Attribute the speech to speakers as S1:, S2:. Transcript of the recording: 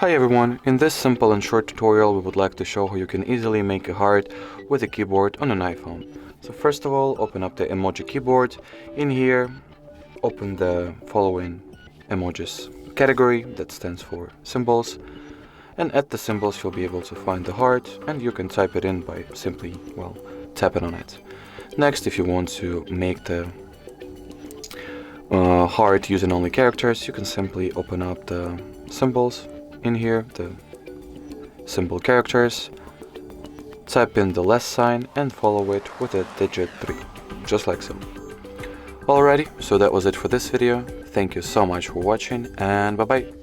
S1: Hi everyone, in this simple and short tutorial we would like to show how you can easily make a heart with a keyboard on an iPhone. So first of all, open up the emoji keyboard. In here, open the following emojis category that stands for symbols, and at the symbols you'll be able to find the heart, and you can type it in by simply, well, tapping on it. Next, if you want to make the heart using only characters, you can simply open up the symbols in here, the symbol characters, type in the less sign and follow it with a digit 3, just like so. Alrighty, so that was it for this video. Thank you so much for watching, and bye bye.